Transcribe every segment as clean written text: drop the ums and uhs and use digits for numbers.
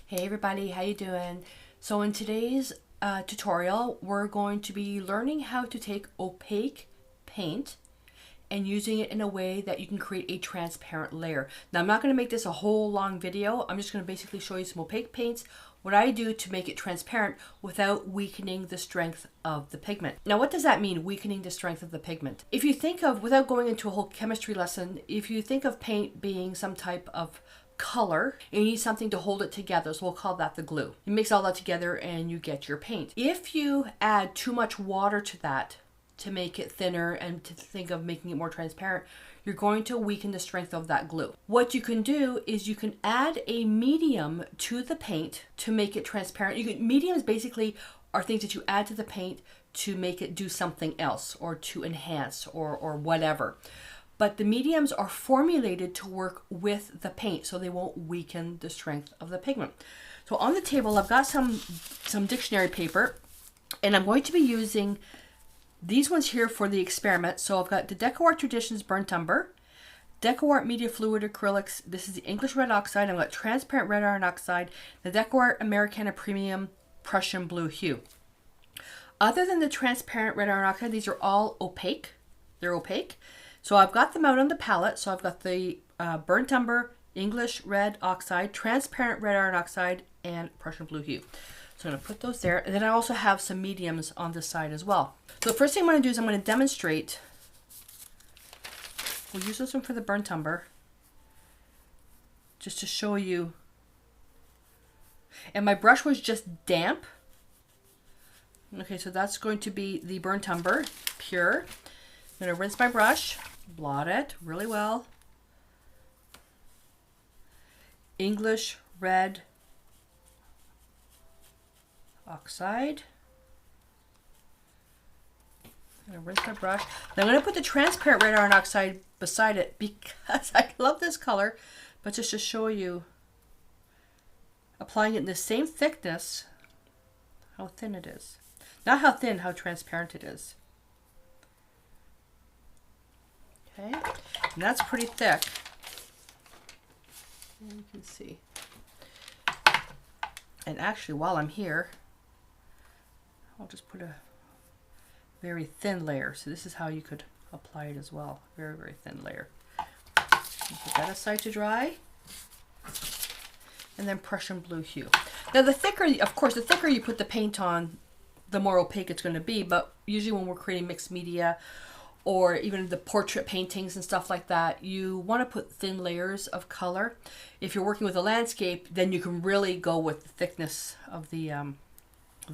Hey everybody, how you doing? So in today's tutorial, we're going to be learning how to take opaque paint and using it in a way that you can create a transparent layer. Now I'm not going to make this a whole long video. I'm just going to basically show you some opaque paints, what I do to make it transparent without weakening the strength of the pigment. Now what does that mean, weakening the strength of the pigment? If you think of, without going into a whole chemistry lesson, if you think of paint being some type of color and you need something to hold it together, so we'll call that the glue. You mix all that together and you get your paint. If you add too much water to that to make it thinner and to think of making it more transparent, you're going to weaken the strength of that glue. What you can do is you can add a medium to the paint to make it transparent. Mediums basically are things that you add to the paint to make it do something else or to enhance or whatever. But the mediums are formulated to work with the paint so they won't weaken the strength of the pigment. So on the table, I've got some dictionary paper, and I'm going to be using these ones here for the experiment. So I've got the DecoArt Traditions Burnt Umber, DecoArt Media Fluid Acrylics. This is the English Red Oxide. I've got Transparent Red Iron Oxide, the DecoArt Americana Premium Prussian Blue Hue. Other than the Transparent Red Iron Oxide, these are all opaque. They're opaque. So I've got them out on the palette. So I've got the Burnt Umber, English Red Oxide, Transparent Red Iron Oxide, and Prussian Blue Hue. So I'm going to put those there. And then I also have some mediums on this side as well. So the first thing I'm going to do is I'm going to demonstrate. We'll use this one for the Burnt Umber, just to show you. And my brush was just damp. Okay, so that's going to be the Burnt Umber, pure. I'm going to rinse my brush, blot it really well. English Red Oxide. I'm going to rinse my brush. Then I'm going to put the Transparent Red Iron Oxide beside it because I love this color, but just to show you, applying it in the same thickness, how thin it is. Not how thin, how transparent it is. Okay, and that's pretty thick. And you can see. And actually, while I'm here, I'll just put a very thin layer. So this is how you could apply it as well. Very, very thin layer. Put that aside to dry. And then Prussian Blue Hue. Now the thicker, of course, the thicker you put the paint on, the more opaque it's going to be. But usually when we're creating mixed media, or even the portrait paintings and stuff like that, you want to put thin layers of color. If you're working with a landscape, then you can really go with the thickness of the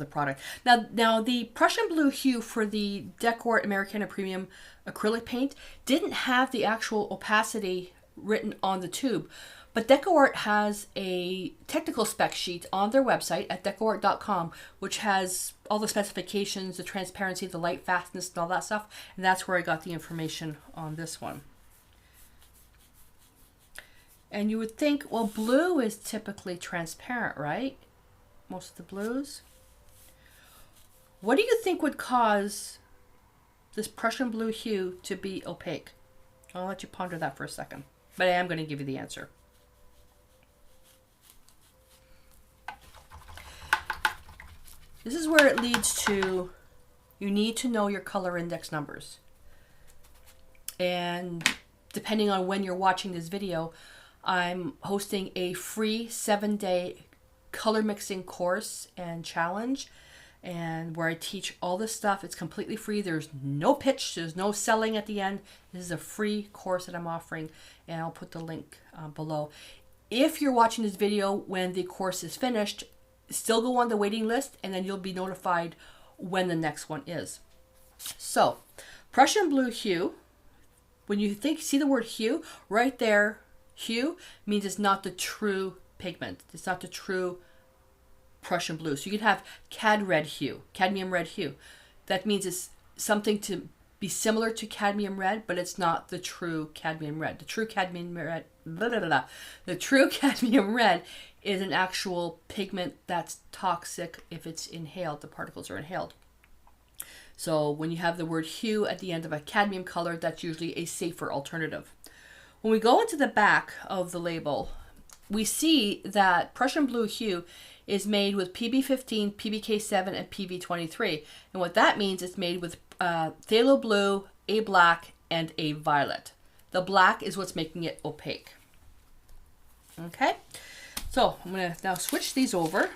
product. Now the Prussian Blue Hue for the DecoArt Americana Premium acrylic paint didn't have the actual opacity written on the tube, but DecoArt has a technical spec sheet on their website at DecoArt.com, which has all the specifications, the transparency, the light fastness, and all that stuff. And that's where I got the information on this one. And you would think, well, blue is typically transparent, right? Most of the blues. What do you think would cause this Prussian Blue Hue to be opaque? I'll let you ponder that for a second, but I am going to give you the answer. This is where it leads to, you need to know your color index numbers. And depending on when you're watching this video, I'm hosting a free 7-day color mixing course and challenge, and where I teach all this stuff. It's completely free. There's no pitch. There's no selling at the end. This is a free course that I'm offering, and I'll put the link below. If you're watching this video when the course is finished, still go on the waiting list, and then you'll be notified when the next one is. So, Prussian Blue Hue, when you see the word hue, right there, hue means it's not the true pigment. It's not the true Prussian blue. So you can have cadmium red hue. That means it's something to be similar to cadmium red, but it's not the true cadmium red. The true cadmium red, the true cadmium red is an actual pigment that's toxic if it's inhaled. The particles are inhaled. So when you have the word hue at the end of a cadmium color, that's usually a safer alternative. When we go into the back of the label, we see that Prussian blue hue is made with PB15, PBK7, and PB23. And what that means is made with phthalo blue, a black, and a violet. The black is what's making it opaque. Okay, so I'm going to now switch these over.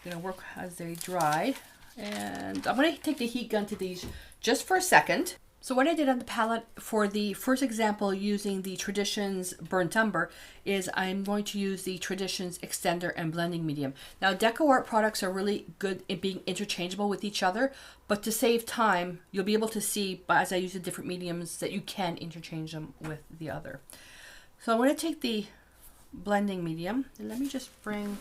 I'm going to work as they dry. And I'm going to take the heat gun to these just for a second. So what I did on the palette for the first example using the Traditions Burnt Umber is I'm going to use the Traditions Extender and Blending Medium. Now DecoArt products are really good at being interchangeable with each other, but to save time, you'll be able to see as I use the different mediums that you can interchange them with the other. So I'm going to take the blending medium, and let me just bring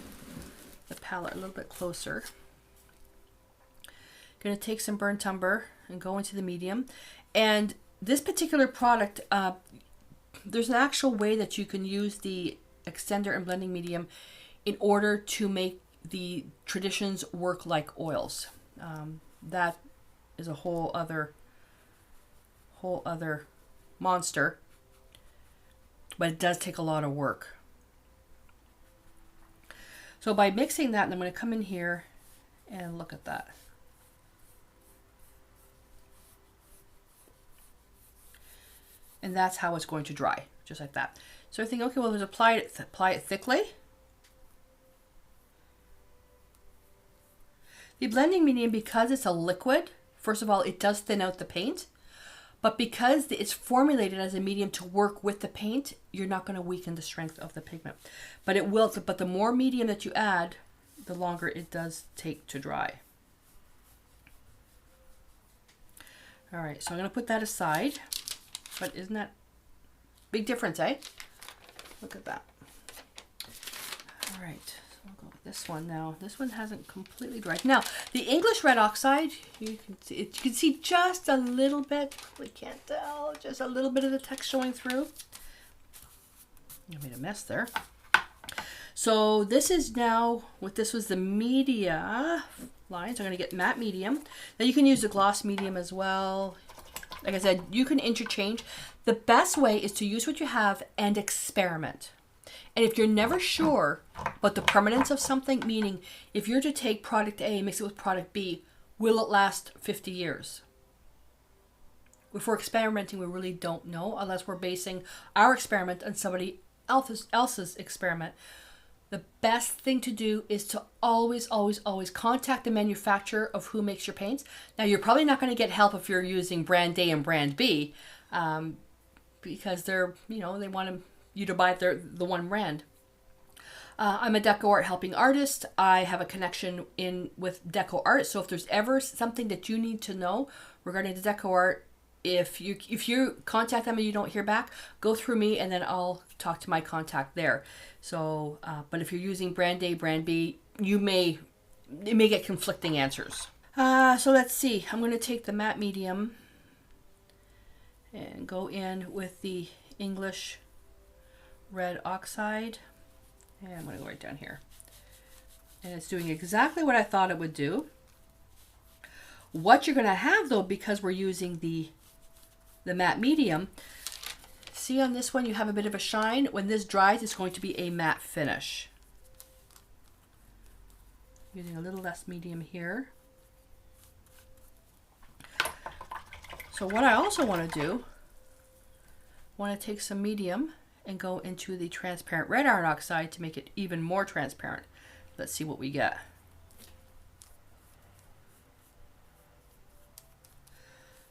the palette a little bit closer. Going to take some burnt umber and go into the medium. And this particular product, there's an actual way that you can use the extender and blending medium in order to make the Traditions work like oils. That is a whole other monster, but it does take a lot of work. So by mixing that, and I'm going to come in here and look at that. And that's how it's going to dry, just like that. So I think, okay, well, let's apply it thickly. The blending medium, because it's a liquid, first of all, it does thin out the paint. But because it's formulated as a medium to work with the paint, you're not going to weaken the strength of the pigment. But it will. But the more medium that you add, the longer it does take to dry. All right, so I'm going to put that aside. But isn't that big difference, eh? Look at that. All right, so I'll go with this one now. This one hasn't completely dried. Now, the English red oxide, you can see just a little bit. We can't tell, just a little bit of the text showing through. I made a mess there. So this is now, this was the media line. So I'm going to get matte medium. Now you can use the gloss medium as well. Like I said, you can interchange. The best way is to use what you have and experiment. And if you're never sure about the permanence of something, meaning if you're to take product A and mix it with product B, will it last 50 years? If we're experimenting, we really don't know unless we're basing our experiment on somebody else's experiment. The best thing to do is to always, always, always contact the manufacturer of who makes your paints. Now, you're probably not going to get help if you're using brand A and brand B, because they're, they want you to buy the one brand. I'm a DecoArt helping artist. I have a connection with DecoArt. So if there's ever something that you need to know regarding the DecoArt, if you contact them and you don't hear back, go through me and then I'll talk to my contact there. So, but if you're using brand A, brand B, it may get conflicting answers. So let's see. I'm going to take the matte medium and go in with the English red oxide. And I'm going to go right down here. And it's doing exactly what I thought it would do. What you're going to have though, because we're using the matte medium, see on this one you have a bit of a shine. When this dries, it's going to be a matte finish. Using a little less medium here. So what I also want to do, I want to take some medium and go into the transparent red iron oxide to make it even more transparent. Let's see what we get.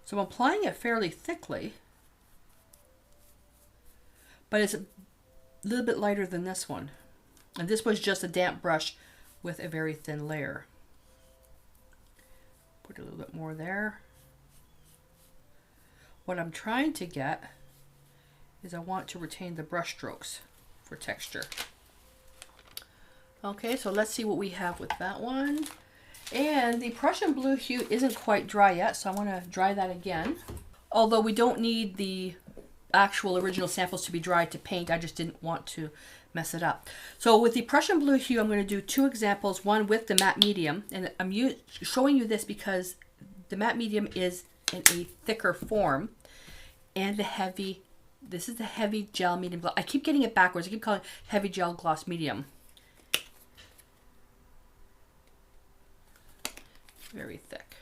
So I'm applying it fairly thickly, but it's a little bit lighter than this one. And this was just a damp brush with a very thin layer. Put a little bit more there. What I'm trying to get is I want to retain the brush strokes for texture. Okay, so let's see what we have with that one. And the Prussian blue hue isn't quite dry yet, so I want to dry that again. Although we don't need the actual original samples to be dried to paint, I just didn't want to mess it up. So with the Prussian blue hue, I'm going to do two examples, one with the matte medium. And I'm showing you this because the matte medium is in a thicker form and the heavy This is the heavy gel medium gloss. I keep getting it backwards. I keep calling it heavy gel gloss medium. Very thick.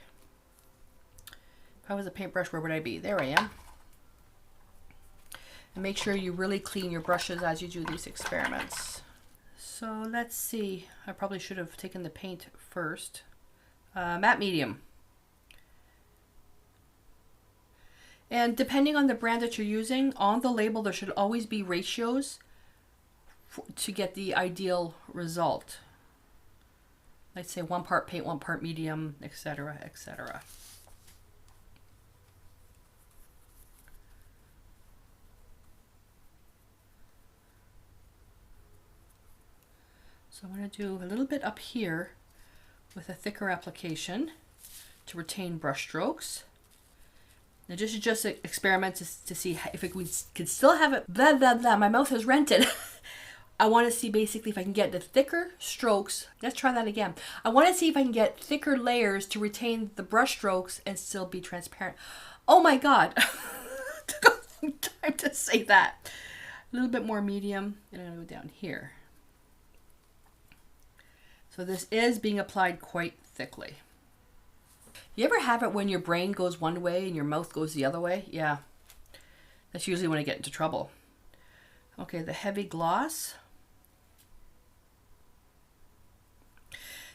If I was a paintbrush, where would I be? There I am. And make sure you really clean your brushes as you do these experiments. So let's see. I probably should have taken the paint first. Matte medium. And depending on the brand that you're using, on the label there should always be ratios to get the ideal result. Let's say 1 part paint, 1 part medium, etc., etc. So I'm going to do a little bit up here with a thicker application to retain brush strokes. Now just experiment to see if we can still have it, blah, blah, blah, my mouth is rented. I want to see basically if I can get the thicker strokes. Let's try that again. I want to see if I can get thicker layers to retain the brush strokes and still be transparent. Oh my God. Took a long time to say that. A little bit more medium, and I'm going to go down here. So this is being applied quite thickly. You ever have it when your brain goes one way and your mouth goes the other way? Yeah. That's usually when I get into trouble. Okay, the heavy gloss.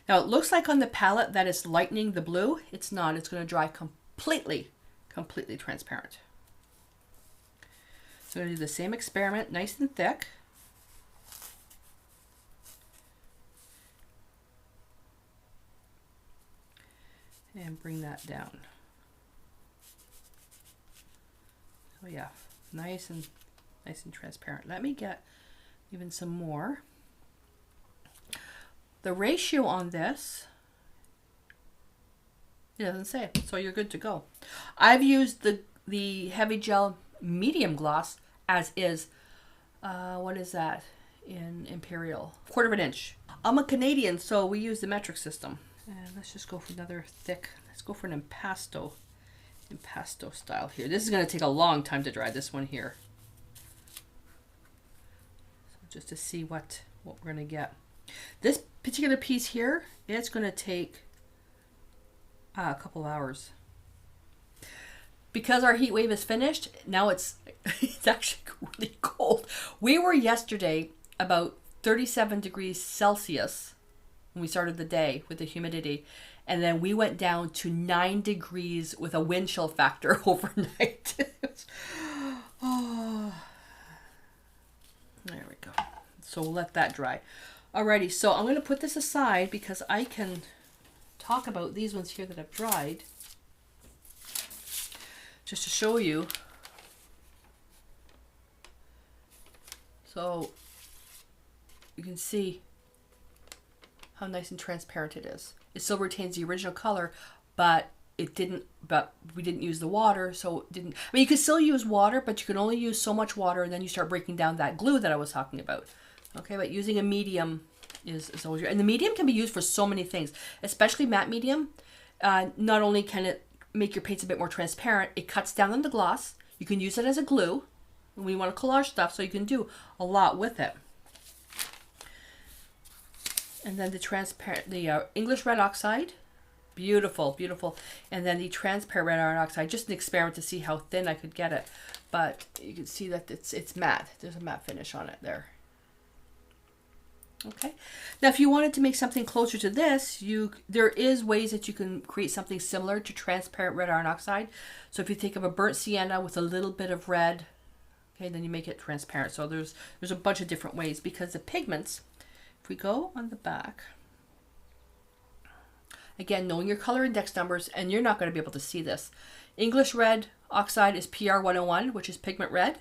Now it looks like on the palette that it's lightening the blue. It's not. It's going to dry completely transparent. So I'm going to do the same experiment, nice and thick. And bring that down. So yeah, nice and transparent. Let me get even some more. The ratio on this, it doesn't say, so you're good to go. I've used the heavy gel medium gloss as is. What is that in Imperial? 1/4 inch. I'm a Canadian, so we use the metric system. And let's just go for another thick. Let's go for an impasto style here. This is going to take a long time to dry, this one here. So just to see what we're going to get. This particular piece here, it's going to take a couple hours. Because our heat wave is finished, now it's actually really cold. We were yesterday about 37 degrees Celsius when we started the day with the humidity, and then we went down to 9 degrees with a wind chill factor overnight. Oh, there we go. So we'll let that dry. Alrighty, so I'm going to put this aside because I can talk about these ones here that have dried, just to show you. So you can see how nice and transparent it is. It still retains the original color, but we didn't use the water, so it didn't. I mean, you could still use water, but you can only use so much water, and then you start breaking down that glue that I was talking about. Okay, but using a medium is always, and the medium can be used for so many things, especially matte medium. Not only can it make your paints a bit more transparent, it cuts down on the gloss. You can use it as a glue when you want to collage stuff, so you can do a lot with it. And then the English red oxide, beautiful, beautiful. And then the transparent red iron oxide, just an experiment to see how thin I could get it. But you can see that it's matte. There's a matte finish on it there. Okay. Now, if you wanted to make something closer to this, there is ways that you can create something similar to transparent red iron oxide. So if you think of a burnt sienna with a little bit of red, okay, then you make it transparent. So there's a bunch of different ways, because the pigments, if we go on the back, again, knowing your color index numbers, and you're not going to be able to see this. English red oxide is PR 101, which is pigment red.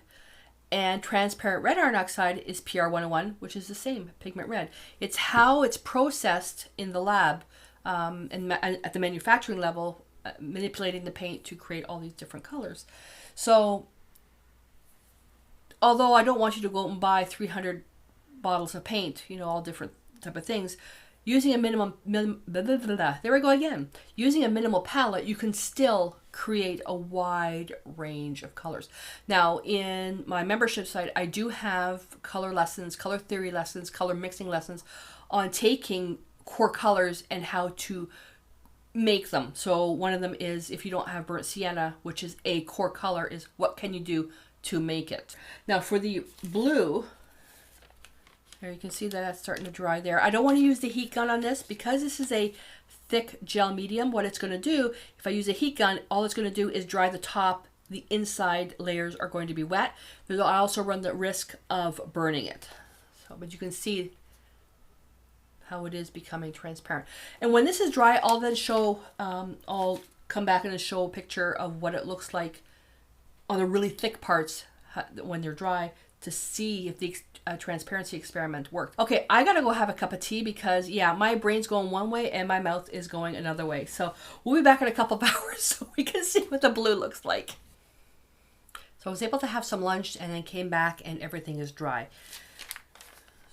And transparent red iron oxide is PR 101, which is the same, pigment red. It's how it's processed in the lab and at the manufacturing level, manipulating the paint to create all these different colors. So, although I don't want you to go out and buy 300 bottles of paint, all different type of things, using a there we go again. Using a minimal palette, you can still create a wide range of colors. Now, in my membership site, I do have color lessons, color theory lessons, color mixing lessons on taking core colors and how to make them. So one of them is, if you don't have burnt sienna, which is a core color, is what can you do to make it. Now for the blue, there you can see that that's starting to dry there. I don't want to use the heat gun on this because this is a thick gel medium. What it's going to do, if I use a heat gun, all it's going to do is dry the top. The inside layers are going to be wet. I also run the risk of burning it. So, but you can see how it is becoming transparent. And when this is dry, I'll then show, I'll come back and show a picture of what it looks like on the really thick parts when they're dry, to see if the transparency experiment worked. Okay, I gotta go have a cup of tea because, yeah, my brain's going one way and my mouth is going another way. So we'll be back in a couple of hours so we can see what the blue looks like. So I was able to have some lunch and then came back and everything is dry.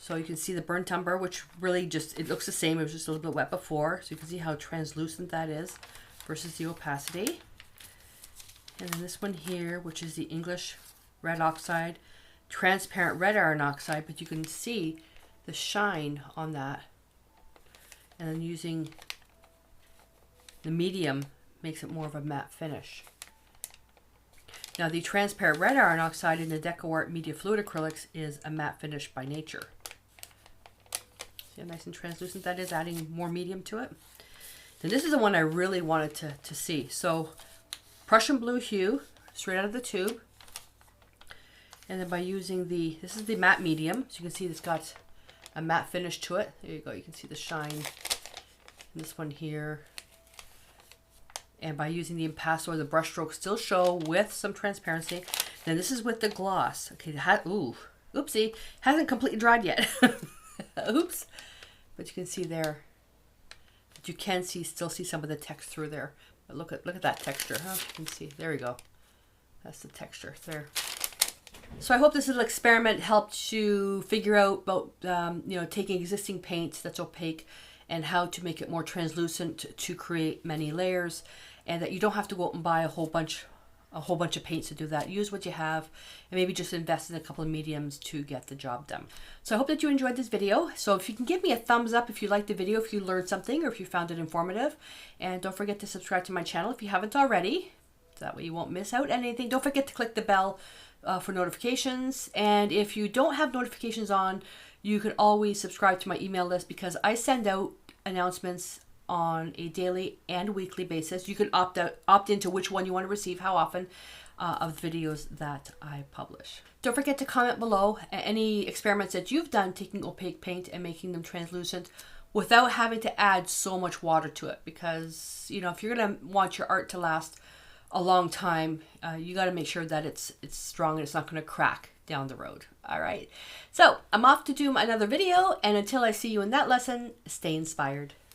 So you can see the burnt umber, which really just, it looks the same. It was just a little bit wet before. So you can see how translucent that is versus the opacity. And then this one here, which is the English red oxide, transparent red iron oxide, but you can see the shine on that. And then using the medium makes it more of a matte finish. Now the transparent red iron oxide in the DecoArt Media Fluid Acrylics is a matte finish by nature. See how nice and translucent that is, adding more medium to it. Then this is the one I really wanted to see. So Prussian blue hue, straight out of the tube. And then by using the, this is the matte medium. So you can see it's got a matte finish to it. There you go, you can see the shine. This one here. And by using the impasto, the brush strokes still show with some transparency. Then this is with the gloss. Okay, ooh, oopsie, hasn't completely dried yet. Oops. But you can see there, but you can still see some of the text through there. But look at that texture, huh? You can see, there we go. That's the texture there. So I hope this little experiment helped you figure out about, you know, taking existing paint that's opaque and how to make it more translucent to create many layers, and that you don't have to go out and buy a whole bunch of paints to do that. Use what you have and maybe just invest in a couple of mediums to get the job done. So I hope that you enjoyed this video. So if you can give me a thumbs up if you liked the video, if you learned something or if you found it informative, and don't forget to subscribe to my channel if you haven't already. So that way you won't miss out anything. Don't forget to click the bell for notifications. And if you don't have notifications on, you can always subscribe to my email list because I send out announcements on a daily and weekly basis. You can opt into which one you want to receive, how often, of the videos that I publish. Don't forget to comment below any experiments that you've done taking opaque paint and making them translucent without having to add so much water to it, because, you know, if you're going to want your art to last a long time, you got to make sure that it's strong and it's not going to crack down the road. All right, so I'm off to do another video, and until I see you in that lesson, stay inspired.